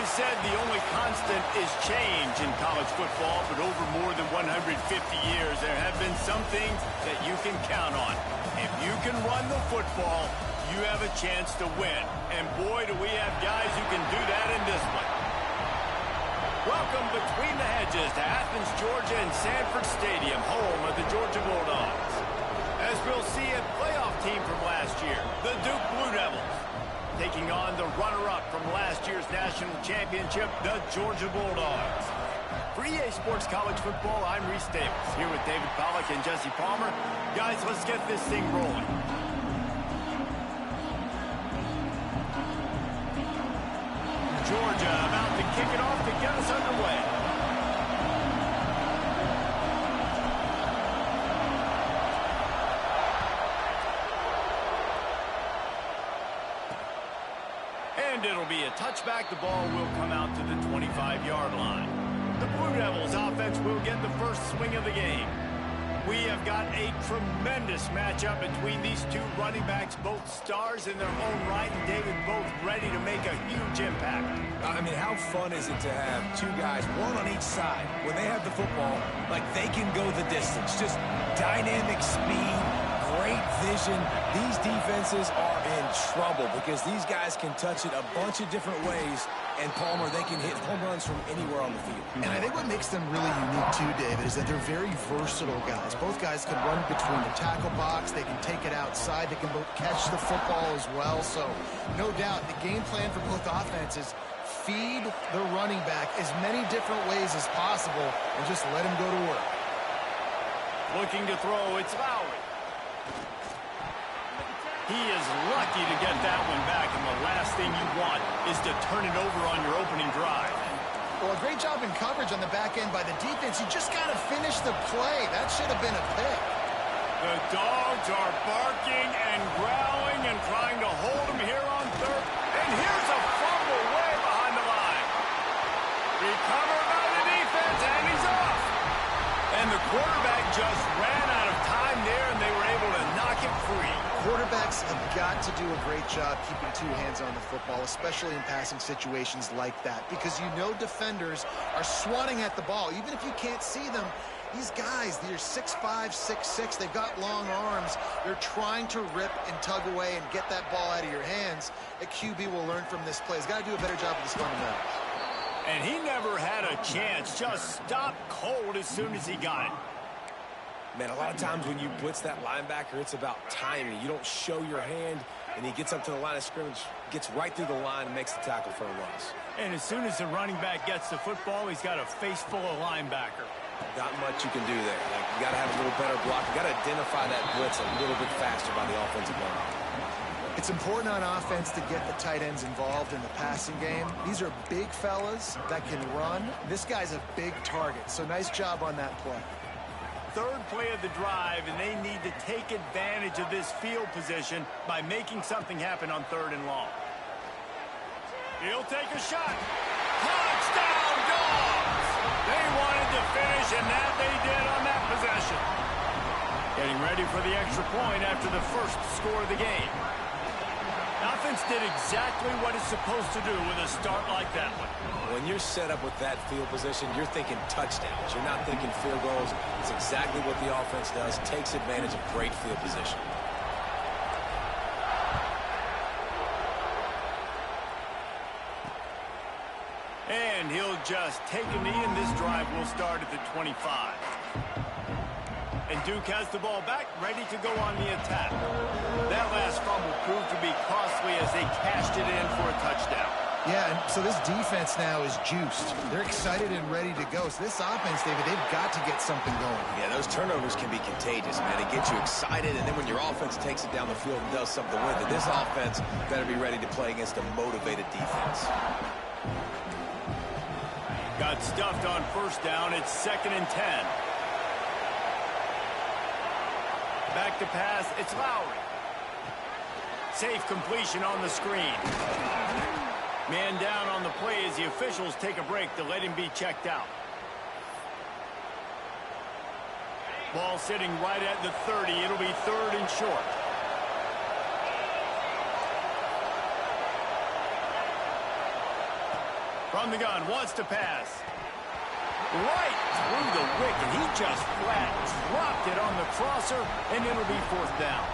always said the only constant is change in college football, but over more than 150 years, there have been some things that you can count on. If you can run the football, you have a chance to win. And boy, do we have guys who can do that in this one. Welcome between the hedges to Athens, Georgia and Sanford Stadium, home of the Georgia Bulldogs. As we'll see, a playoff team from last year, the Duke Blue Devils, taking on the runner-up from last year's national championship, the Georgia Bulldogs. For EA Sports College Football, I'm Reese Davis, here with David Pollack and Jesse Palmer. Guys, let's get this thing rolling. Georgia about to kick it off to get us underway. And it'll be a touchback. The ball will come out to the 25-yard line. The Blue Devils offense will get the first swing of the game. We have got a tremendous matchup between these two running backs, both stars in their own right, and David, both ready to make a huge impact. I mean, how fun is it to have two guys, one on each side, when they have the football, like they can go the distance. Just dynamic speed, great vision. These defenses are in trouble because these guys can touch it a bunch of different ways. And Palmer, they can hit home runs from anywhere on the field. And I think what makes them really unique too, David, is that they're very versatile guys. Both guys can run between the tackle box. They can take it outside. They can both catch the football as well. So no doubt the game plan for both offenses, feed the running back as many different ways as possible and just let him go to work. Looking to throw, it's Lowry. He is lucky to get that one back, and the last thing you want is to turn it over on your opening drive. Well, a great job in coverage on the back end by the defense. You just got to finish the play. That should have been a pick. The Dogs are barking and growling and trying to hold him here on third. And here's a fumble way behind the line. Recovered by the defense, and he's off. And the quarterback just ran out of time there, and they were able to knock it free. Quarterbacks have got to do a great job keeping two hands on the football, especially in passing situations like that, because you know defenders are swatting at the ball. Even if you can't see them, these guys, they're 6'5", 6'6", they've got long arms. They're trying to rip and tug away and get that ball out of your hands. A QB will learn from this play. He's got to do a better job with his fundamentals. And he never had a chance. Just stopped cold as soon as he got it. Man, a lot of times when you blitz that linebacker, it's about timing. You don't show your hand, and he gets up to the line of scrimmage, gets right through the line, and makes the tackle for a loss. And as soon as the running back gets the football, he's got a face full of linebacker. Not much you can do there. Like, you got to have a little better block. You got to identify that blitz a little bit faster by the offensive line. It's important on offense to get the tight ends involved in the passing game. These are big fellas that can run. This guy's a big target, so nice job on that play. Third play of the drive, and they need to take advantage of this field position by making something happen on 3rd and long. He'll take a shot. Touchdown, Dogs! They wanted to finish, and that they did on that possession. Getting ready for the extra point after the first score of the game. Offense did exactly what it's supposed to do with a start like that one. When you're set up with that field position, you're thinking touchdowns. You're not thinking field goals. It's exactly what the offense does. Takes advantage of great field position. And he'll just take a knee, and this drive will start at the 25. And Duke has the ball back, ready to go on the attack. That last fumble proved to be costly as they cashed it in for a touchdown. Yeah, and so this defense now is juiced. They're excited and ready to go. So this offense, David, they've got to get something going. Yeah, those turnovers can be contagious, man. It gets you excited, and then when your offense takes it down the field and does something with it, this offense better be ready to play against a motivated defense. Got stuffed on 1st down. It's 2nd and 10. Back to pass, it's Lowry. Safe completion on the screen. Man down on the play as the officials take a break to let him be checked out. Ball sitting right at the 30. It'll be 3rd and short. From the gun, wants to pass. Right through the wicket. He just flat dropped it on the crosser, and it'll be 4th down.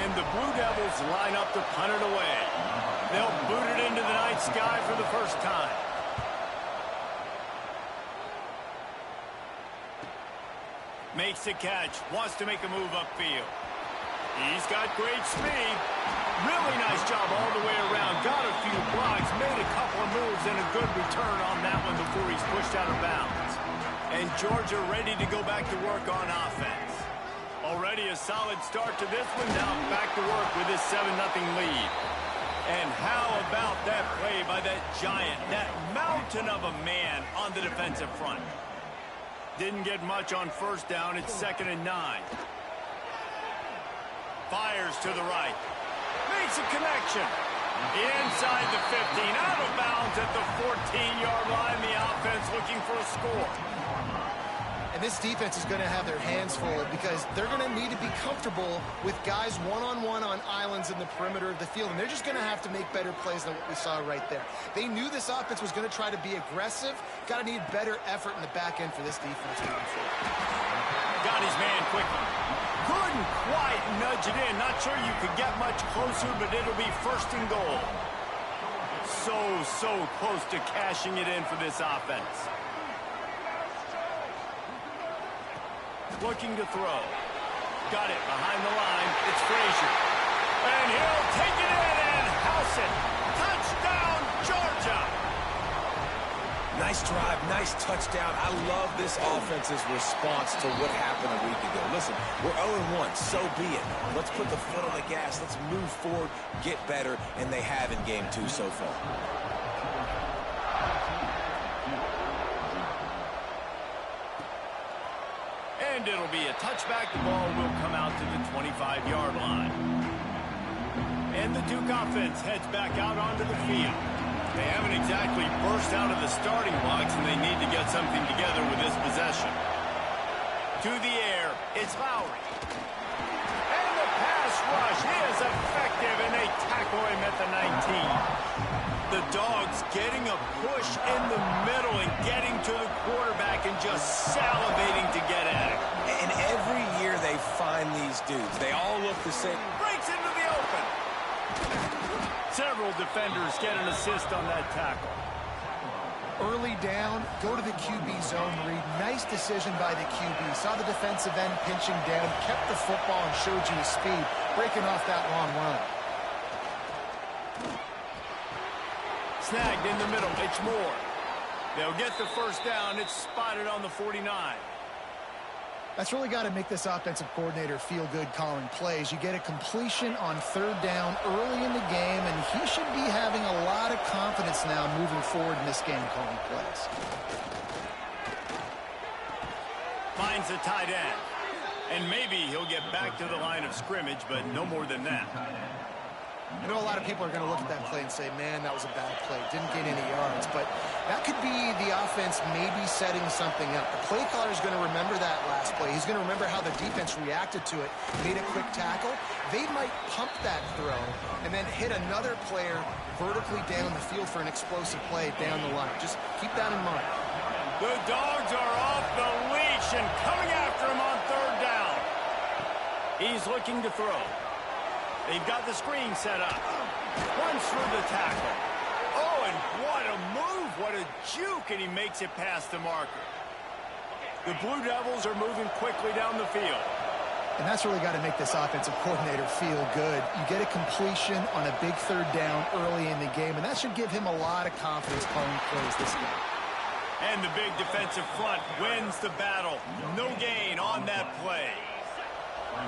And the Blue Devils line up to punt it away. They'll boot it into the night sky for the first time. Makes the catch, wants to make a move upfield. He's got great speed. Really nice job all the way around. Got a few blocks, made a couple of moves, and a good return on that one before he's pushed out of bounds. And Georgia ready to go back to work on offense. Already a solid start to this one. Now back to work with his 7-0 lead. And how about that play by that giant, that mountain of a man on the defensive front? Didn't get much on 1st down. It's 2nd and 9. Fires to the right. Makes a connection. Inside the 15. Out of bounds at the 14-yard line. The offense looking for a score. And this defense is going to have their hands full because they're going to need to be comfortable with guys one-on-one on islands in the perimeter of the field. And they're just going to have to make better plays than what we saw right there. They knew this offense was going to try to be aggressive. Got to need better effort in the back end for this defense moving forward. Got his man quickly. Couldn't quite nudge it in. Not sure you could get much closer, but it'll be 1st and goal. So close to cashing it in for this offense. Looking to throw. Got it behind the line. It's Frazier. And he'll take it in and house it. Touchdown, Georgia. Nice drive, nice touchdown. I love this offense's response to what happened a week ago. Listen, we're 0-1, so be it. Let's put the foot on the gas. Let's move forward, get better, and they have in game 2 so far. And it'll be a touchback. The ball will come out to the 25-yard line. And the Duke offense heads back out onto the field. They haven't exactly burst out of the starting blocks, and they need to get something together with this possession. To the air, it's Lowry. And the pass rush is effective, and they tackle him at the 19. The Dogs getting a push in the middle and getting to the quarterback and just salivating to get at it. And every year they find these dudes. They all look the same. Breaks into the open. Several defenders get an assist on that tackle. Early down, go to the QB zone read. Nice decision by the QB. Saw the defensive end pinching down, kept the football and showed you his speed, breaking off that long run. Snagged in the middle. It's Moore. They'll get the 1st down. It's spotted on the 49. That's really got to make this offensive coordinator feel good calling plays. You get a completion on 3rd down early in the game, and he should be having a lot of confidence now moving forward in this game calling plays. Finds the tight end. And maybe he'll get back to the line of scrimmage, but no more than that. I know a lot of people are going to look at that play and say, man, that was a bad play. Didn't get any yards. But that could be the offense maybe setting something up. The play caller is going to remember that last play. He's going to remember how the defense reacted to it, made a quick tackle. They might pump that throw and then hit another player vertically down the field for an explosive play down the line. Just keep that in mind. The Dogs are off the leash and coming after him on 3rd down. He's looking to throw. They've got the screen set up. Runs through the tackle. Oh, and what a move. What a juke, and he makes it past the marker. The Blue Devils are moving quickly down the field. And that's really got to make this offensive coordinator feel good. You get a completion on a big 3rd down early in the game, and that should give him a lot of confidence calling plays this game. And the big defensive front wins the battle. No gain on that play.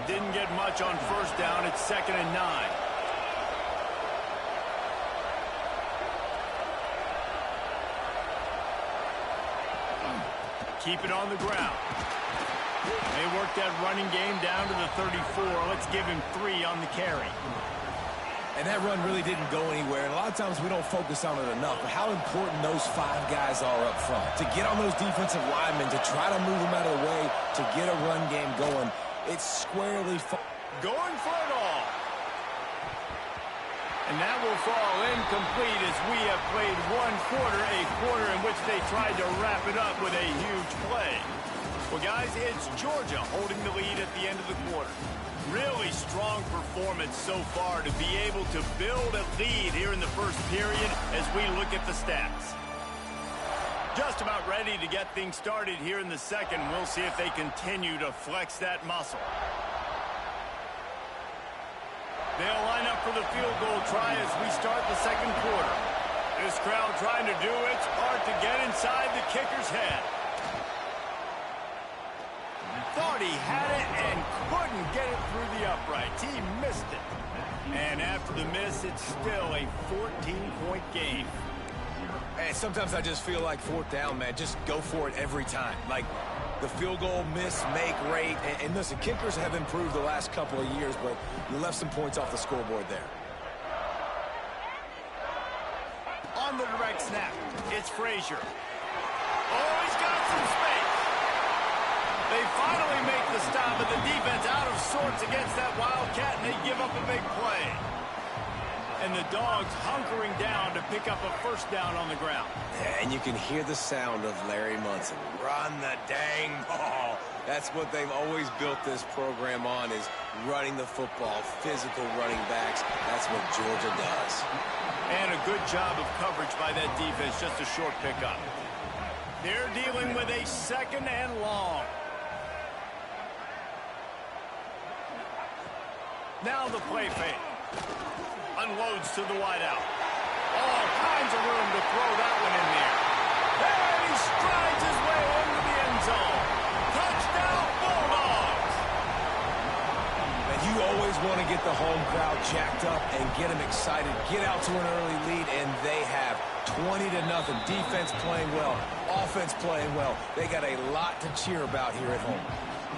Didn't get much on 1st down. It's 2nd and 9. Keep it on the ground. They work that running game down to the 34. Let's give him 3 on the carry. And that run really didn't go anywhere. And a lot of times we don't focus on it enough. But how important those 5 guys are up front. To get on those defensive linemen, to try to move them out of the way, to get a run game going. It's squarely... Going for it all. And that will fall incomplete as we have played one quarter, a quarter in which they tried to wrap it up with a huge play. Well, guys, it's Georgia holding the lead at the end of the quarter. Really strong performance so far to be able to build a lead here in the first period as we look at the stats. Just about ready to get things started here in the second. We'll see if they continue to flex that muscle. They'll line up for the field goal try as we start the second quarter. This crowd trying to do its part to get inside the kicker's head. Thought he had it and couldn't get it through the uprights. He missed it. And after the miss, it's still a 14-point game. And sometimes I just feel like fourth down, man. Just go for it every time. Like the field goal miss, make rate. And listen, kickers have improved the last couple of years, but you left some points off the scoreboard there. On the direct snap, it's Frazier. Oh, he's got some space. They finally make the stop, but the defense out of sorts against that Wildcat, and they give up a big play. And the Dogs hunkering down to pick up a first down on the ground. Yeah, and you can hear the sound of Larry Munson. Run the dang ball. That's what they've always built this program on, is running the football, physical running backs. That's what Georgia does. And a good job of coverage by that defense, just a short pickup. They're dealing with a second and long. Now the play fake. Unloads to the wideout. All kinds of room to throw that one in there. And he strides his way into the end zone. Touchdown, Bulldogs! And you always want to get the home crowd jacked up and get them excited. Get out to an early lead, and they have 20-0. Defense playing well. Offense playing well. They got a lot to cheer about here at home.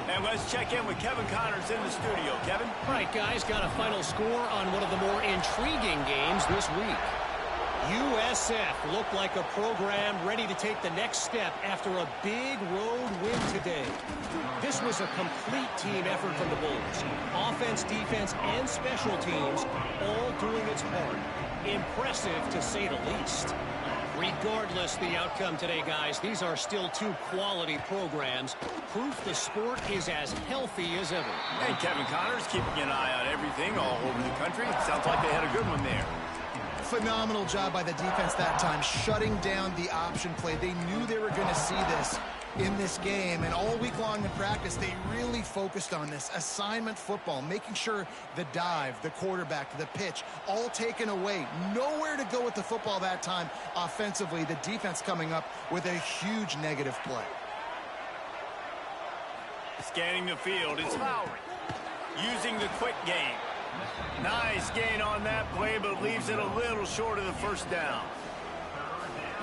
And let's check in with Kevin Connors in the studio. Kevin? All right, guys, got a final score on one of the more intriguing games this week. USF looked like a program ready to take the next step after a big road win today. This was a complete team effort from the Bulls. Offense, defense, and special teams all doing its part. Impressive, to say the least. Regardless the outcome today, guys, these are still two quality programs. Proof the sport is as healthy as ever. And Kevin Connors keeping an eye on everything all over the country. Sounds like they had a good one there. Phenomenal job by the defense that time, shutting down the option play. They knew they were going to see this in this game, and all week long in practice, they really focused on this assignment football, making sure the dive, the quarterback, the pitch, all taken away. Nowhere to go with the football that time offensively. The defense coming up with a huge negative play. Scanning the field, it's Lowry. Using the quick game. Nice gain on that play, but leaves it a little short of the first down.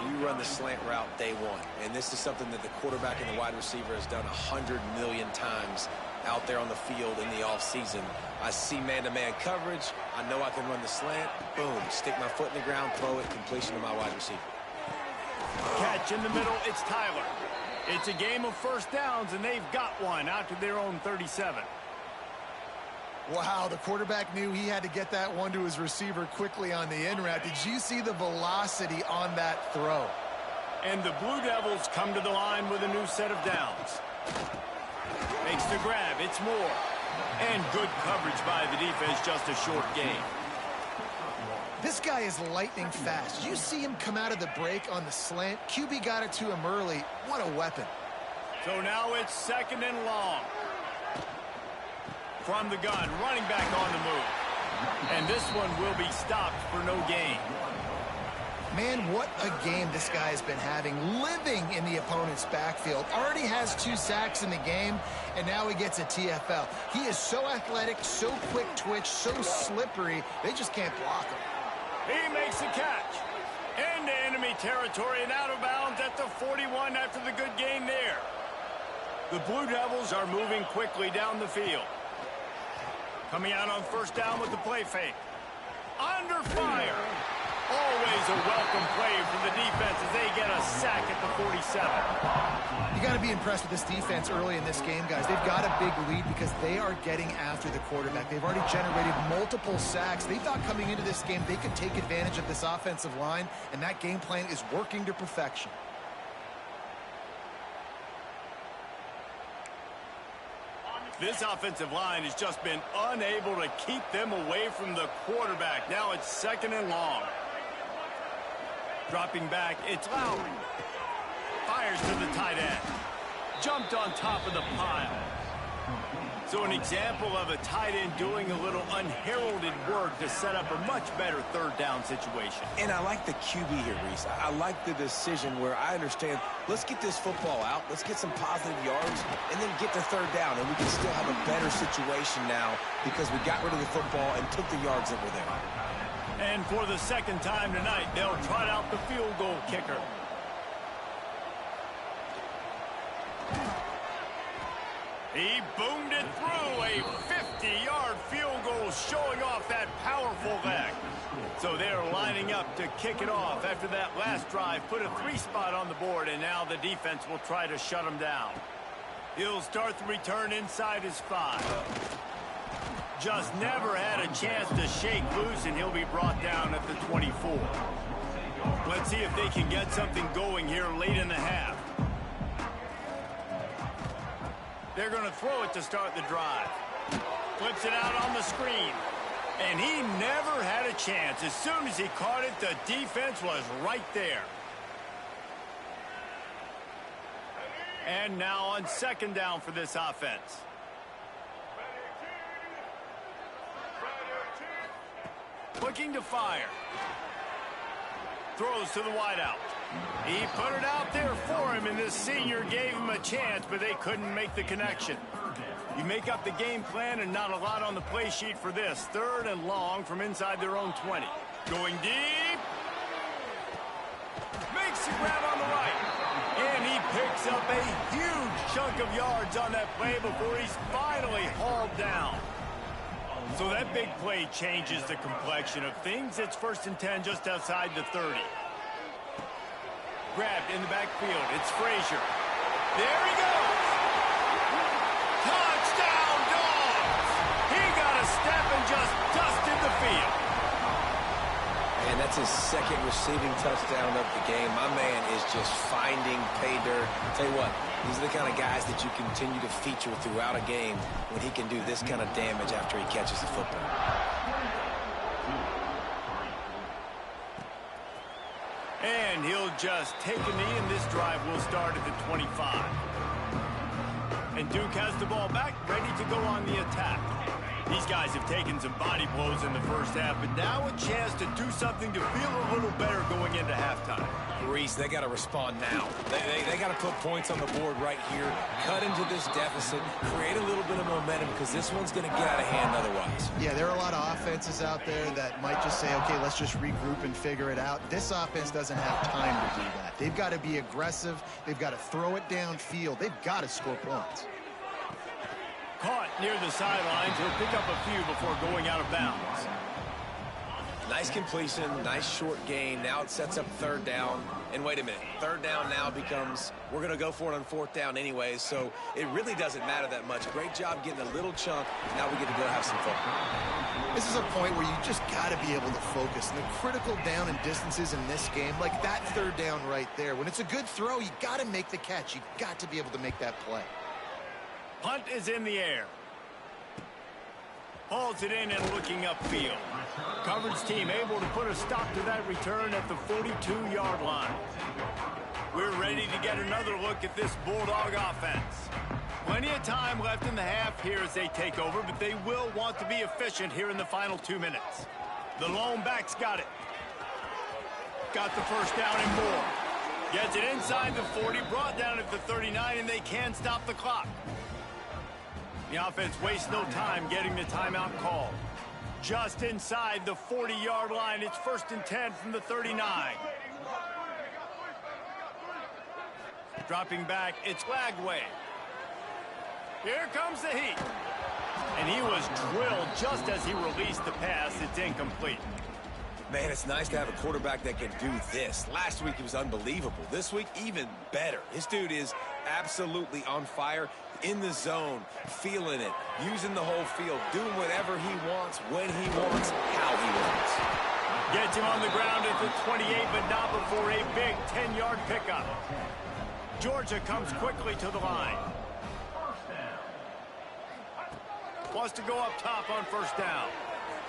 You run the slant route day one, and this is something that the quarterback and the wide receiver has done 100 million times out there on the field in the offseason. I see man-to-man coverage. I know I can run the slant. Boom, stick my foot in the ground, throw it, completion to my wide receiver. Catch in the middle, it's Tyler. It's a game of first downs, and they've got one out to their own 37. Wow, the quarterback knew he had to get that one to his receiver quickly on the in route. Did you see the velocity on that throw? And the Blue Devils come to the line with a new set of downs. Makes the grab, it's Moore. And good coverage by the defense, just a short game. This guy is lightning fast. You see him come out of the break on the slant. QB got it to him early. What a weapon. So now it's second and long. From the gun, running back on the move. And this one will be stopped for no gain. Man, what a game this guy has been having, living in the opponent's backfield. Already has 2 sacks in the game, and now he gets a TFL. He is so athletic, so quick twitch, so slippery, they just can't block him. He makes the catch. Into enemy territory and out of bounds at the 41 after the good gain there. The Blue Devils are moving quickly down the field. Coming out on first down with the play fake. Under fire. Always a welcome play from the defense as they get a sack at the 47. You got to be impressed with this defense early in this game, guys. They've got a big lead because they are getting after the quarterback. They've already generated multiple sacks. They thought coming into this game they could take advantage of this offensive line, and that game plan is working to perfection. This offensive line has just been unable to keep them away from the quarterback. Now it's 2nd and long. Dropping back, it's Lowry. Fires to the tight end. Jumped on top of the pile. So an example of a tight end doing a little unheralded work to set up a much better 3rd down situation. And I like the QB here, Reese. I like the decision where I understand, let's get this football out, let's get some positive yards, and then get to 3rd down, and we can still have a better situation now because we got rid of the football and took the yards that were there. And for the 2nd time tonight, they'll trot out the field goal kicker. He boomed it through, a 50-yard field goal showing off that powerful leg. So they're lining up to kick it off after that last drive. Put a 3-spot on the board, and now the defense will try to shut him down. He'll start the return inside his 5. Just never had a chance to shake loose, and he'll be brought down at the 24. Let's see if they can get something going here late in the half. They're going to throw it to start the drive. Flips it out on the screen. And he never had a chance. As soon as he caught it, the defense was right there. And now on 2nd down for this offense. Looking to fire. Throws to the wideout. He put it out there for him, and this senior gave him a chance, but they couldn't make the connection. You make up the game plan, and not a lot on the play sheet for this. 3rd and long from inside their own 20. Going deep. Makes the grab on the right. And he picks up a huge chunk of yards on that play before he's finally hauled down. So that big play changes the complexion of things. It's 1st and 10 just outside the 30. Grabbed in the backfield. It's Frazier. There he goes. Touchdown, Dogs! He got a step and just dusted the field. And that's his 2nd receiving touchdown of the game. My man is just finding pay dirt. Tell you what, these are the kind of guys that you continue to feature throughout a game when he can do this kind of damage after he catches the football. And he'll just take a knee, and this drive will start at the 25. And Duke has the ball back, ready to go on the attack. These guys have taken some body blows in the 1st half, but now a chance to do something to feel a little better going into halftime. Reese, they got to respond now. They got to put points on the board right here, cut into this deficit, create a little bit of momentum because this one's going to get out of hand otherwise. Yeah, there are a lot of offenses out there that might just say, okay, let's just regroup and figure it out. This offense doesn't have time to do that. They've got to be aggressive. They've got to throw it downfield. They've got to score points. Caught near the sidelines. He'll pick up a few before going out of bounds. Nice completion, nice short gain. Now it sets up 3rd down. And wait a minute, 3rd down now becomes, we're going to go for it on 4th down anyways, so it really doesn't matter that much. Great job getting a little chunk. Now we get to go have some fun. This is a point where you just got to be able to focus. And the critical down and distances in this game, like that 3rd down right there, when it's a good throw, you got to make the catch. You got to be able to make that play. Punt is in the air. Hauls it in and looking upfield. Coverage team able to put a stop to that return at the 42-yard line. We're ready to get another look at this Bulldog offense. Plenty of time left in the half here as they take over, but they will want to be efficient here in the final 2 minutes. The lone back's got it. Got the 1st down and more. Gets it inside the 40, brought down at the 39, and they can stop the clock. The offense wastes no time getting the timeout called. Just inside the 40-yard line. It's 1st and 10 from the 39. Dropping back, it's Lagway. Here comes the heat. And he was drilled just as he released the pass. It's incomplete. Man, it's nice to have a quarterback that can do this. Last week, he was unbelievable. This week, even better. This dude is absolutely on fire, in the zone, feeling it, using the whole field, doing whatever he wants, when he wants, how he wants. Gets him on the ground at the 28, but not before a big 10-yard pickup. Georgia comes quickly to the line. Wants to go up top on first down.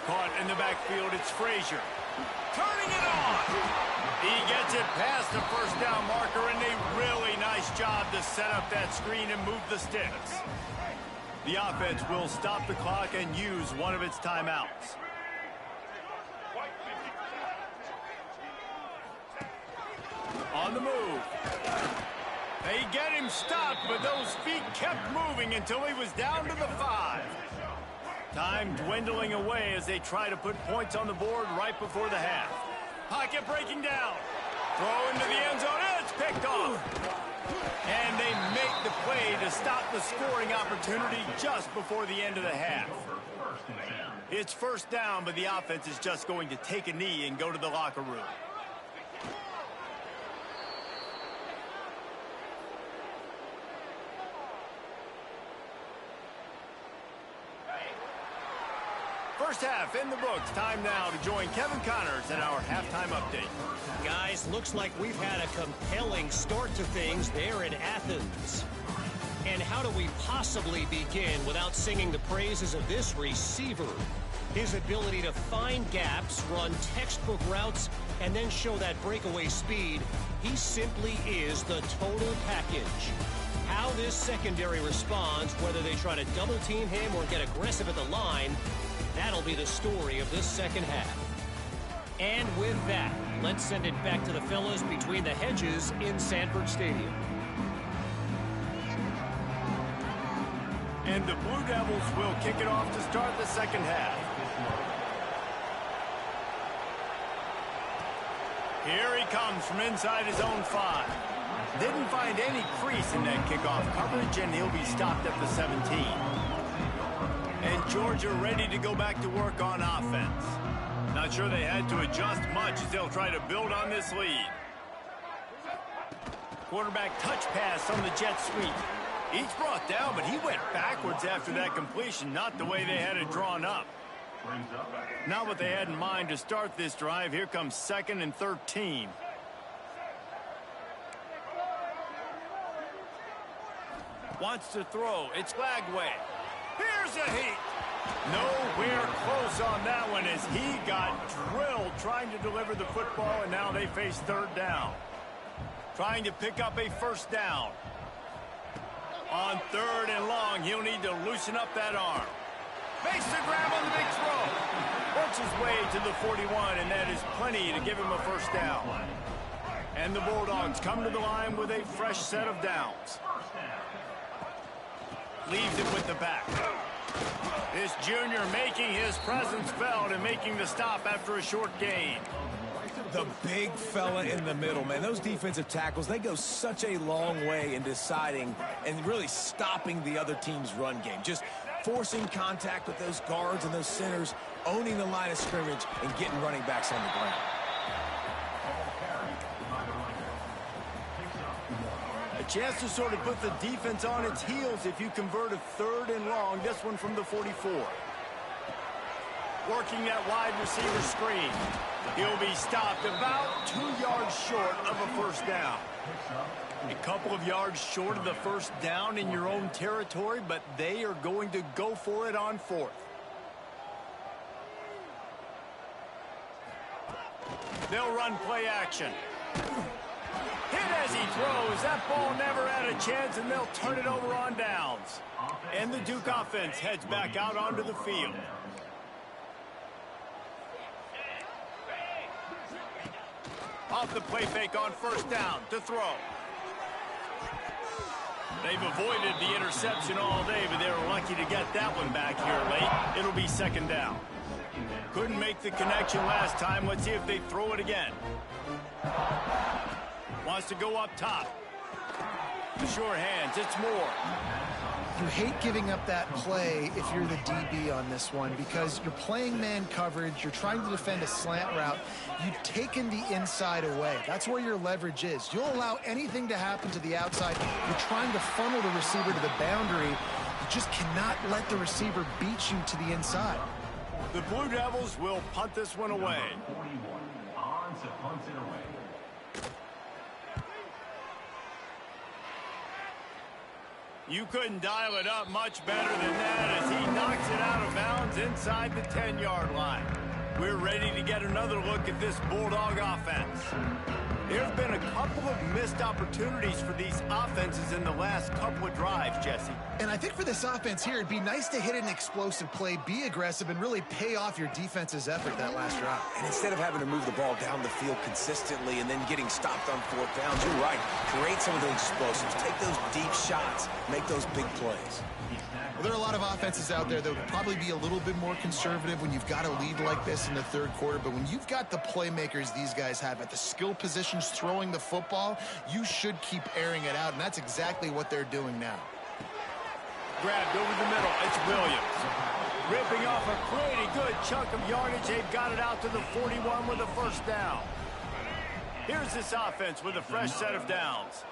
Caught in the backfield, it's Frazier. Turning it on. He gets it past the first down marker, and a really nice job to set up that screen and move the sticks. The offense will stop the clock and use one of its timeouts. On the move. They get him stopped, but those feet kept moving until he was down to the 5. Time dwindling away as they try to put points on the board right before the half. Pocket breaking down. Throw into the end zone. It's picked off. And they make the play to stop the scoring opportunity just before the end of the half. It's first down, but the offense is just going to take a knee and go to the locker room. First half in the books. Time now to join Kevin Connors in our halftime update. Guys, looks like we've had a compelling start to things there in Athens. And how do we possibly begin without singing the praises of this receiver? His ability to find gaps, run textbook routes, and then show that breakaway speed. He simply is the total package. How this secondary responds, whether they try to double team him or get aggressive at the line, that'll be the story of this second half. And with that, let's send it back to the fellas between the hedges in Sanford Stadium. And the Blue Devils will kick it off to start the second half. Here he comes from inside his own 5. Didn't find any crease in that kickoff coverage, and he'll be stopped at the 17. And Georgia ready to go back to work on offense. Not sure they had to adjust much as they'll try to build on this lead. Quarterback touch pass on the jet sweep. He's brought down, but he went backwards after that completion, not the way they had it drawn up. Not what they had in mind to start this drive. Here comes 2nd and 13. Wants to throw. It's Lagway. Here's a heat. Nowhere close on that one as he got drilled trying to deliver the football, and now they face third down. Trying to pick up a first down. On 3rd and long, he'll need to loosen up that arm. Makes the grab on the big throw. Works his way to the 41, and that is plenty to give him a first down. And the Bulldogs come to the line with a fresh set of downs. Leaves it with the back. This junior making his presence felt and making the stop after a short gain. The big fella in the middle, man. Those defensive tackles, they go such a long way in deciding and really stopping the other team's run game. Just forcing contact with those guards and those centers, owning the line of scrimmage, and getting running backs on the ground. A chance to sort of put the defense on its heels if you convert a 3rd and long. This one from the 44. Working that wide receiver screen. He'll be stopped about 2 yards short of a first down. A couple of yards short of the first down in your own territory, but they are going to go for it on 4th. They'll run play action. Hit as he throws. That ball never had a chance, and they'll turn it over on downs. And the Duke offense heads back out onto the field. Off the play fake on first down to throw. They've avoided the interception all day, but they were lucky to get that one back here late. It'll be 2nd down. Couldn't make the connection last time. Let's see if they throw it again. Wants to go up top. The sure hands. It's Moore. You hate giving up that play if you're the DB on this one because you're playing man coverage, you're trying to defend a slant route, you've taken the inside away. That's where your leverage is. You'll allow anything to happen to the outside. You're trying to funnel the receiver to the boundary. You just cannot let the receiver beat you to the inside. The Blue Devils will punt this one away. 41 on to punt it away. You couldn't dial it up much better than that as he knocks it out of bounds inside the 10-yard line. We're ready to get another look at this Bulldog offense. There's been a couple of missed opportunities for these offenses in the last couple of drives, Jesse. And I think for this offense here, it'd be nice to hit an explosive play, be aggressive, and really pay off your defense's effort that last drive. And instead of having to move the ball down the field consistently and then getting stopped on fourth downs, you're right. Create some of the explosives. Take those deep shots. Make those big plays. Well, there are a lot of offenses out there that would probably be a little bit more conservative when you've got a lead like this in the third quarter. But when you've got the playmakers these guys have at the skill positions throwing the football, you should keep airing it out. And that's exactly what they're doing now. Grabbed over the middle. It's Williams. Ripping off a pretty good chunk of yardage. They've got it out to the 41 with a first down. Here's this offense with a fresh set of downs.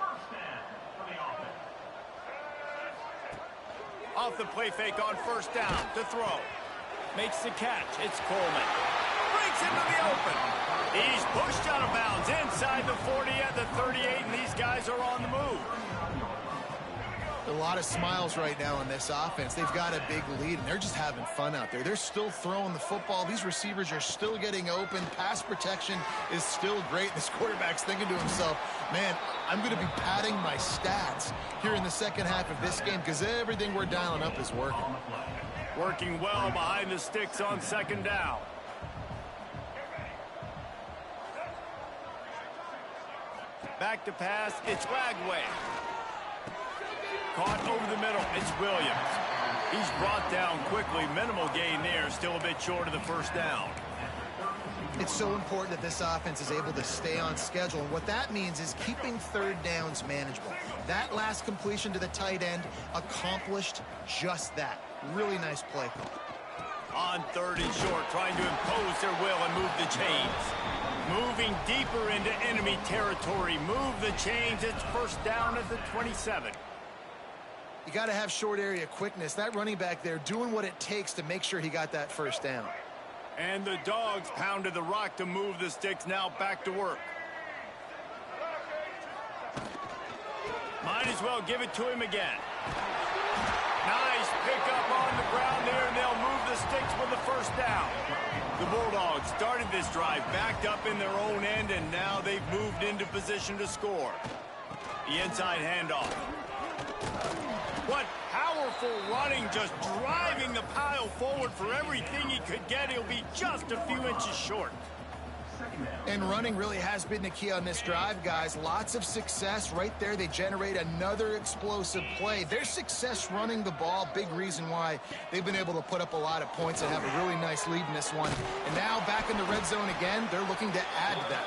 Off the play fake on first down to throw. Makes the catch. It's Coleman. Breaks into the open. He's pushed out of bounds inside the 40 at the 38, and these guys are on the move. A lot of smiles right now in this offense. They've got a big lead, and they're just having fun out there. They're still throwing the football. These receivers are still getting open. Pass protection is still great. This quarterback's thinking to himself, man, I'm going to be padding my stats here in the second half of this game because everything we're dialing up is working. Working well behind the sticks on second down. Back to pass. It's Lagway. Caught over the middle. It's Williams. He's brought down quickly. Minimal gain there. Still a bit short of the first down. It's so important that this offense is able to stay on schedule. And what that means is keeping third downs manageable. That last completion to the tight end accomplished just that. Really nice play call. On third and short, trying to impose their will and move the chains. Moving deeper into enemy territory. Move the chains. It's first down at the 27. You got to have short area quickness. That running back there doing what it takes to make sure he got that first down. And the Dogs pounded the rock to move the sticks. Now back to work. Might as well give it to him again. Nice pickup on the ground there, and they'll move the sticks with the first down. The Bulldogs started this drive backed up in their own end, and now they've moved into position to score. The inside handoff. What powerful running, just driving the pile forward for everything he could get. He'll be just a few inches short. And running really has been the key on this drive, guys. Lots of success right there. They generate another explosive play. Their success running the ball, big reason why they've been able to put up a lot of points and have a really nice lead in this one. And now back in the red zone again, they're looking to add to that.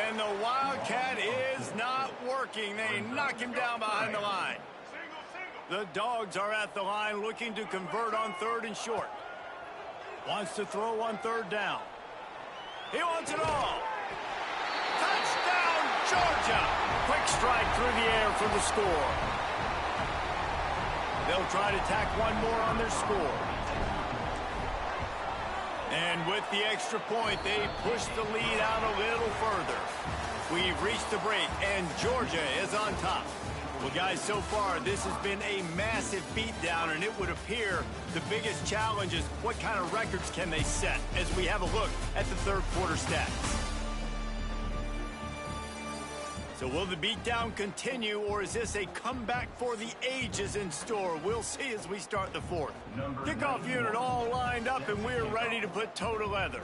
And the Wildcat is not working. They knock him down behind the line. The Dogs are at the line looking to convert on third and short. Wants to throw on third down. He wants it all. Touchdown, Georgia. Quick strike through the air for the score. They'll try to tack one more on their score. And with the extra point, they push the lead out a little further. We've reached the break, and Georgia is on top. Well, guys, so far, this has been a massive beatdown, and it would appear the biggest challenge is what kind of records can they set as we have a look at the third quarter stats. So will the beatdown continue, or is this a comeback for the ages in store? We'll see as we start the fourth. Kickoff unit all lined up, and we're ready to put toe to leather.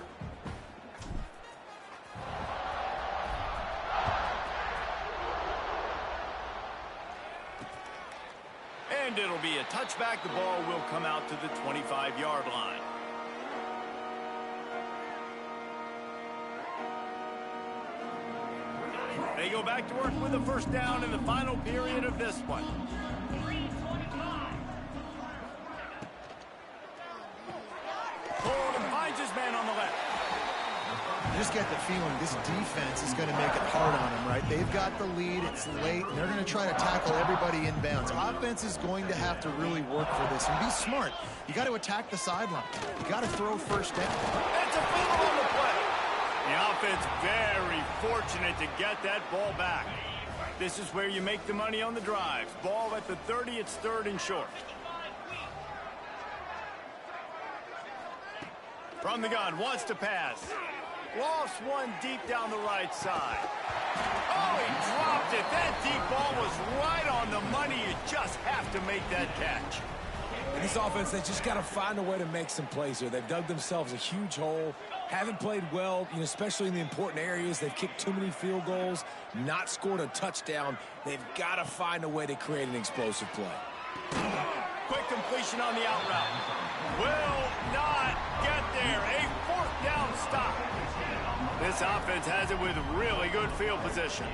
And it'll be a touchback. The ball will come out to the 25-yard line. They go back to work with a first down in the final period of this one. 3:25 just get the feeling this defense is going to make it hard on them, right? They've got the lead. It's late, and they're going to try to tackle everybody inbounds. Offense is going to have to really work for this and be smart. You got to attack the sideline. You got to throw first down. That's a fumble on the play. The offense very fortunate to get that ball back. This is where you make the money on the drives. Ball at the 30, it's 3rd and short. From the gun, wants to pass. Lost one deep down the right side. Oh, he dropped it. That deep ball was right on the money. You just have to make that catch. And this offense, they just got to find a way to make some plays here. They've dug themselves a huge hole. Haven't played well, especially in the important areas. They've kicked too many field goals, not scored a touchdown. They've got to find a way to create an explosive play. Quick completion on the out route. Will not get there. A 4th down stop. This offense has it with really good field position.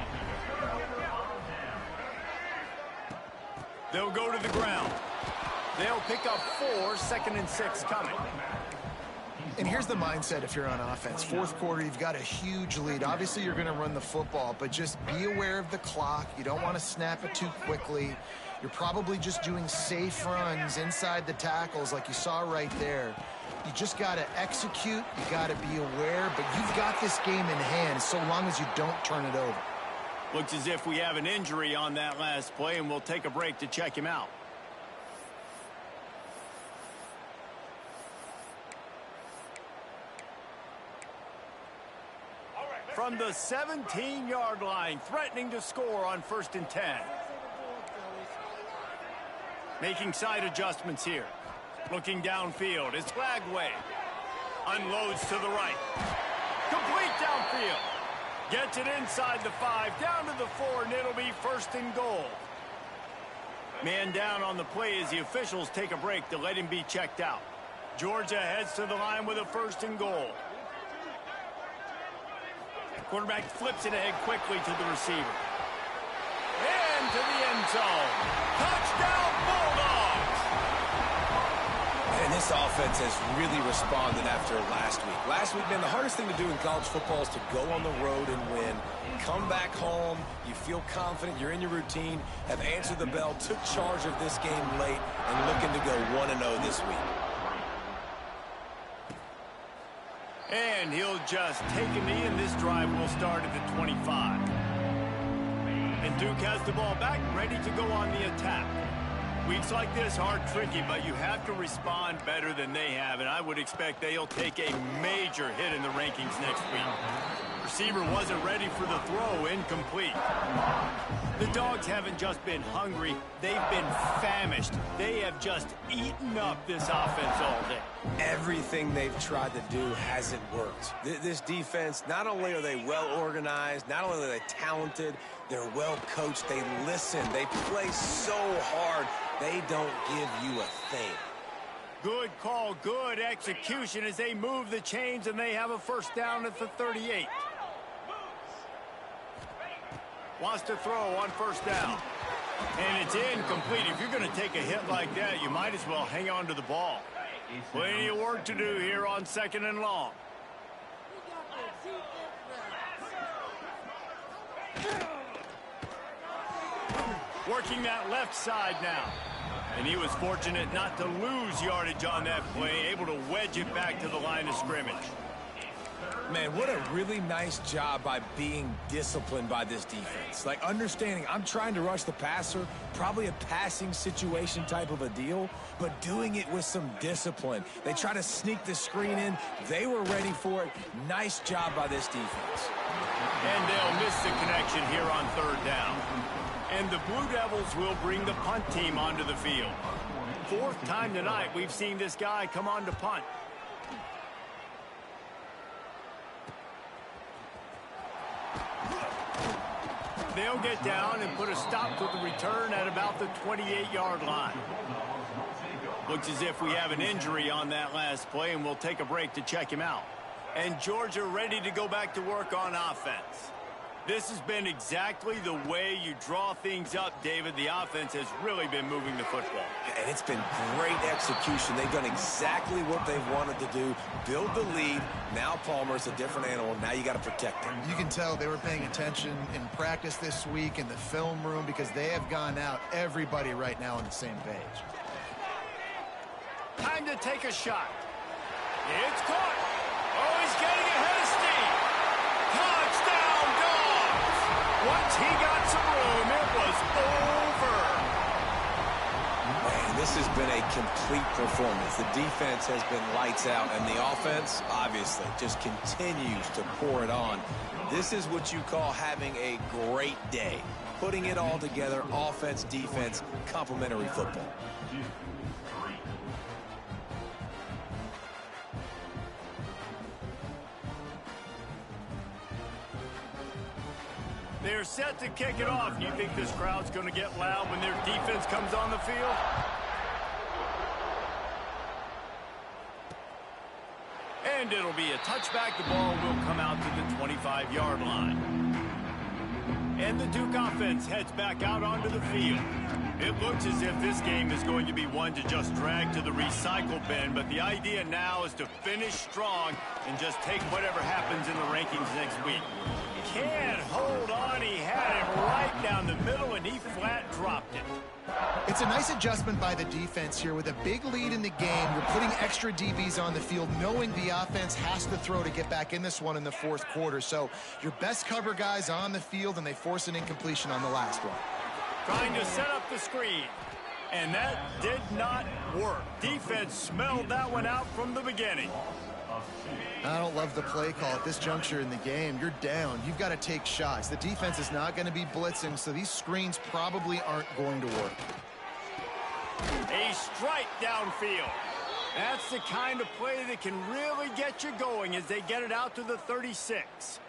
They'll go to the ground. They'll pick up 4, 2nd and 6 coming. And here's the mindset if you're on offense. 4th quarter, you've got a huge lead. Obviously, you're going to run the football, but just be aware of the clock. You don't want to snap it too quickly. You're probably just doing safe runs inside the tackles like you saw right there. You just got to execute. You got to be aware, but you've got this game in hand so long as you don't turn it over. Looks as if we have an injury on that last play, and we'll take a break to check him out. From the 17-yard line, threatening to score on 1st and 10. Making side adjustments here. Looking downfield. It's Lagway. Unloads to the right. Complete downfield. Gets it inside the 5, down to the 4, and it'll be 1st and goal. Man down on the play as the officials take a break to let him be checked out. Georgia heads to the line with a 1st and goal. Quarterback flips it ahead quickly to the receiver. And to the end zone. Touchdown, Bulldogs! And this offense has really responded after last week. Last week, man, the hardest thing to do in college football is to go on the road and win. Come back home, you feel confident, you're in your routine, have answered the bell, took charge of this game late, and looking to go 1-0 this week. And he'll just take a knee, and this drive will start at the 25. And Duke has the ball back, ready to go on the attack. Weeks like this are tricky, but you have to respond better than they have, and I would expect they'll take a major hit in the rankings next week. Receiver wasn't ready for the throw, incomplete. The Dogs haven't just been hungry, they've been famished. They have just eaten up this offense all day. Everything they've tried to do hasn't worked. This defense, not only are they well organized, not only are they talented, they're well coached, they listen, they play so hard, they don't give you a thing. Good call, good execution as they move the chains, and they have a 1st down at the 38. Wants to throw on 1st down. And it's incomplete. If you're going to take a hit like that, you might as well hang on to the ball. Plenty of work to do here on 2nd and long. Working that left side now. And he was fortunate not to lose yardage on that play, able to wedge it back to the line of scrimmage. Man, what a really nice job by being disciplined by this defense. Like, understanding I'm trying to rush the passer, probably a passing situation type of a deal, but doing it with some discipline. They try to sneak the screen in. They were ready for it. Nice job by this defense. And they'll miss the connection here on 3rd down. And the Blue Devils will bring the punt team onto the field. 4th time tonight we've seen this guy come on to punt. They'll get down and put a stop to the return at about the 28-yard line. Looks as if we have an injury on that last play, and we'll take a break to check him out. And Georgia ready to go back to work on offense. This has been exactly the way you draw things up, David. The offense has really been moving the football. And it's been great execution. They've done exactly what they've wanted to do. Build the lead. Now Palmer's a different animal. Now you got to protect him. You can tell they were paying attention in practice this week in the film room because they have gone out, everybody right now on the same page. Time to take a shot. It's caught. Oh, he's getting ahead of steam. Touchdown, Dogs. Once he got some room, it was over. Man, this has been a complete performance. The defense has been lights out, and the offense, obviously, just continues to pour it on. This is what you call having a great day. Putting it all together, offense, defense, complementary football. They're set to kick it off. Do you think this crowd's going to get loud when their defense comes on the field? And it'll be a touchback. The ball will come out to the 25-yard line. And the Duke offense heads back out onto the field. It looks as if this game is going to be one to just drag to the recycle bin, but the idea now is to finish strong and just take whatever happens in the rankings next week. Can't hold on. He had it right down the middle, and he flat dropped it. It's a nice adjustment by the defense here. With a big lead in the game, you're putting extra DBs on the field, knowing the offense has to throw to get back in this one in the fourth quarter. So your best cover guys on the field, and they force an incompletion on the last one. Trying to set up the screen, and that did not work. Defense smelled that one out from the beginning. I don't love the play call at this juncture in the game. You're down. You've got to take shots. The defense is not going to be blitzing, so these screens probably aren't going to work. A strike downfield. That's the kind of play that can really get you going as they get it out to the 36.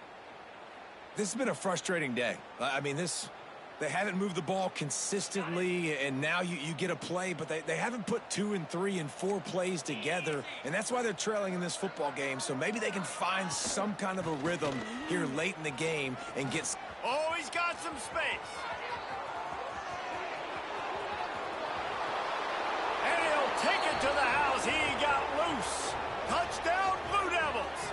This has been a frustrating day. I mean, they haven't moved the ball consistently, and now you get a play, but they haven't put 2 and 3 and 4 plays together, and that's why they're trailing in this football game. So maybe they can find some kind of a rhythm here late in the game and get... Oh, he's got some space. And he'll take it to the house. He got loose. Touchdown, Blue Devils.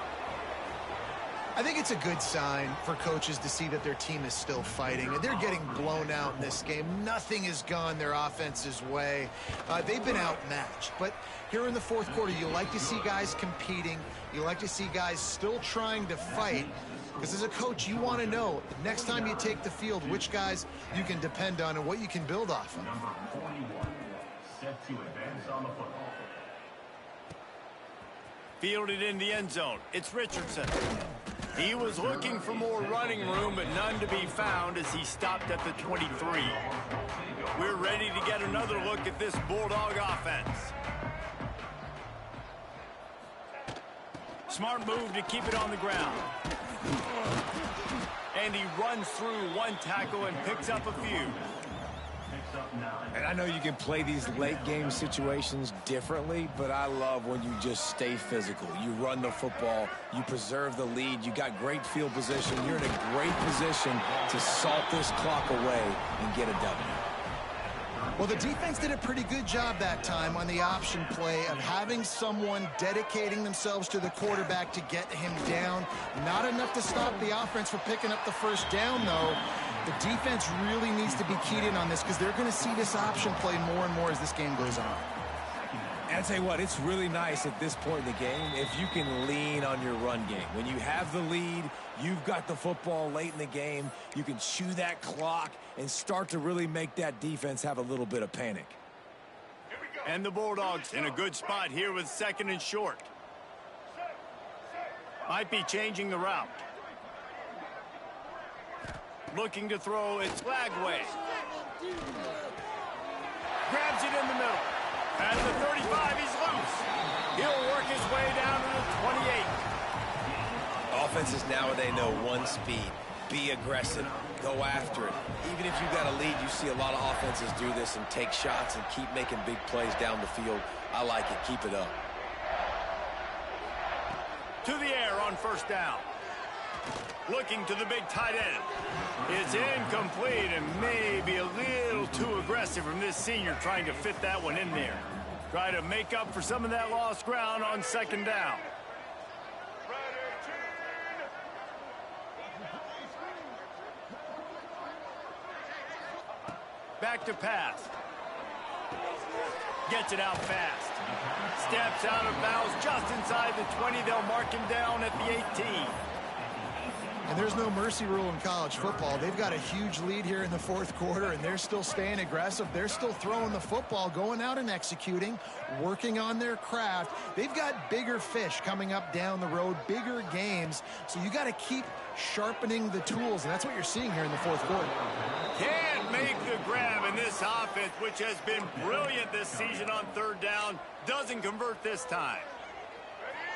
I think it's a good sign for coaches to see that their team is still fighting. They're getting blown out in this game. Nothing has gone their offense's way. They've been outmatched. But here in the fourth quarter, you like to see guys competing. You like to see guys still trying to fight. Because as a coach, you want to know, next time you take the field, which guys you can depend on and what you can build off of. Number 41, set to advance on the football. Fielded in the end zone. It's Richardson. He was looking for more running room, but none to be found as he stopped at the 23. We're ready to get another look at this Bulldog offense. Smart move to keep it on the ground. And he runs through one tackle and picks up a few. And I know you can play these late game situations differently, but I love when you just stay physical. You run the football, you preserve the lead, you got great field position, you're in a great position to salt this clock away and get a W. Well, the defense did a pretty good job that time on the option play of having someone dedicating themselves to the quarterback to get him down. Not enough to stop the offense from picking up the first down, though. The defense really needs to be keyed in on this because they're going to see this option play more and more as this game goes on. And I tell you what, it's really nice at this point in the game if you can lean on your run game. When you have the lead, you've got the football late in the game, you can chew that clock and start to really make that defense have a little bit of panic. And the Bulldogs in a good spot here with 2nd and short. Might be changing the route. Looking to throw, it's Lagway. Grabs it in the middle. At the 35, he's loose. He'll work his way down to the 28. Offenses nowadays know one speed. Be aggressive. Go after it. Even if you've got a lead, you see a lot of offenses do this and take shots and keep making big plays down the field. I like it. Keep it up. To the air on 1st down. Looking to the big tight end. It's incomplete and maybe a little too aggressive from this senior trying to fit that one in there. Try to make up for some of that lost ground on second down. Back to pass. Gets it out fast. Steps out of bounds just inside the 20. They'll mark him down at the 18. And there's no mercy rule in college football. They've got a huge lead here in the fourth quarter, and they're still staying aggressive. They're still throwing the football, going out and executing, working on their craft. They've got bigger fish coming up down the road, bigger games. So you got to keep sharpening the tools, and that's what you're seeing here in the fourth quarter. Can't make the grab in this offense, which has been brilliant this season on third down. Doesn't convert this time.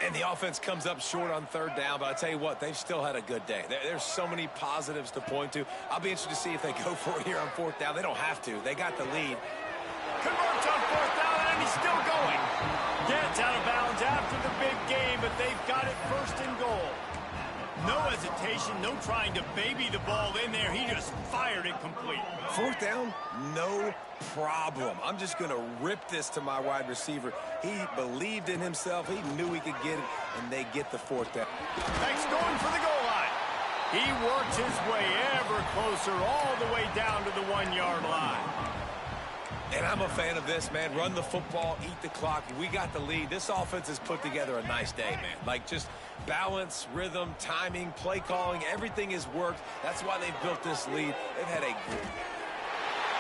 And the offense comes up short on third down, but I tell you what, they've still had a good day. There's so many positives to point to. I'll be interested to see if they go for it here on fourth down. They don't have to. They got the lead. Converts on fourth down, and he's still going. Gets out of bounds after the big game, but they've got it first and goal. No hesitation, no trying to baby the ball in there. He just fired it complete. Fourth down, no problem. I'm just going to rip this to my wide receiver. He believed in himself. He knew he could get it, and they get the fourth down. Thanks going for the goal line. He works his way ever closer all the way down to the 1-yard line. And I'm a fan of this, man. Run the football, eat the clock. We got the lead. This offense has put together a nice day, man. Like, just balance, rhythm, timing, play calling, everything has worked. That's why they've built this lead. They've had a good...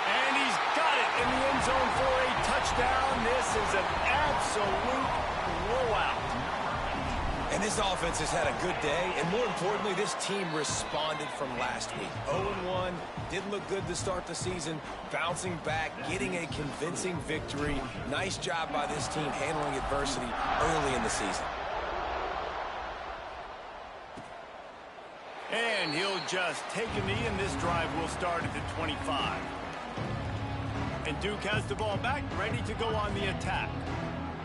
And he's got it in the end zone for a touchdown. This is an absolute blowout. And this offense has had a good day, and more importantly, this team responded from last week. 0-1, didn't look good to start the season, bouncing back, getting a convincing victory. Nice job by this team handling adversity early in the season. And he'll just take a knee, and this drive will start at the 25. And Duke has the ball back, ready to go on the attack.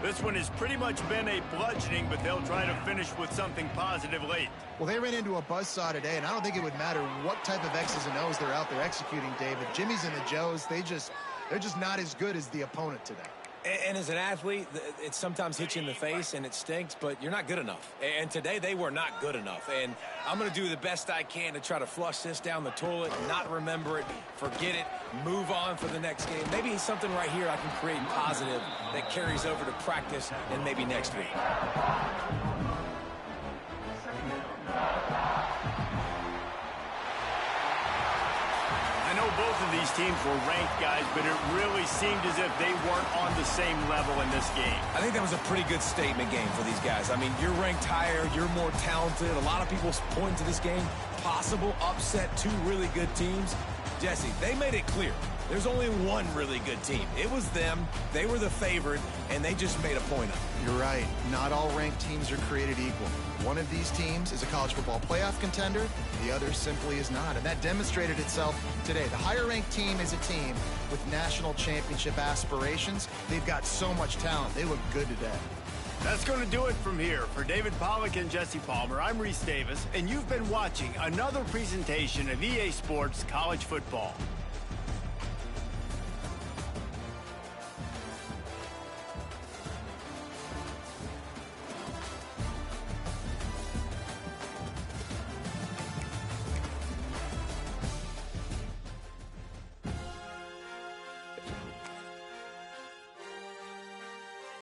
This one has pretty much been a bludgeoning, but they'll try to finish with something positive late. Well, they ran into a buzzsaw today, and I don't think it would matter what type of X's and O's they're out there executing, David. Jimmy's and the Joes, they're just not as good as the opponent today. And as an athlete, it sometimes hits you in the face and it stinks, but you're not good enough. And today they were not good enough. And I'm going to do the best I can to try to flush this down the toilet, not remember it, forget it, move on for the next game. Maybe something right here I can create positive that carries over to practice and maybe next week. I know both of these teams were ranked, guys, but it really seemed as if they weren't on the same level in this game. I think that was a pretty good statement game for these guys. I mean, you're ranked higher, you're more talented. A lot of people point to this game, possible upset, two really good teams. Jesse, they made it clear. There's only one really good team. It was them. They were the favorite, and they just made a point of it. You're right. Not all ranked teams are created equal. One of these teams is a college football playoff contender. The other simply is not. And that demonstrated itself today. The higher-ranked team is a team with national championship aspirations. They've got so much talent. They look good today. That's going to do it from here. For David Pollack and Jesse Palmer, I'm Reese Davis, and you've been watching another presentation of EA Sports College Football.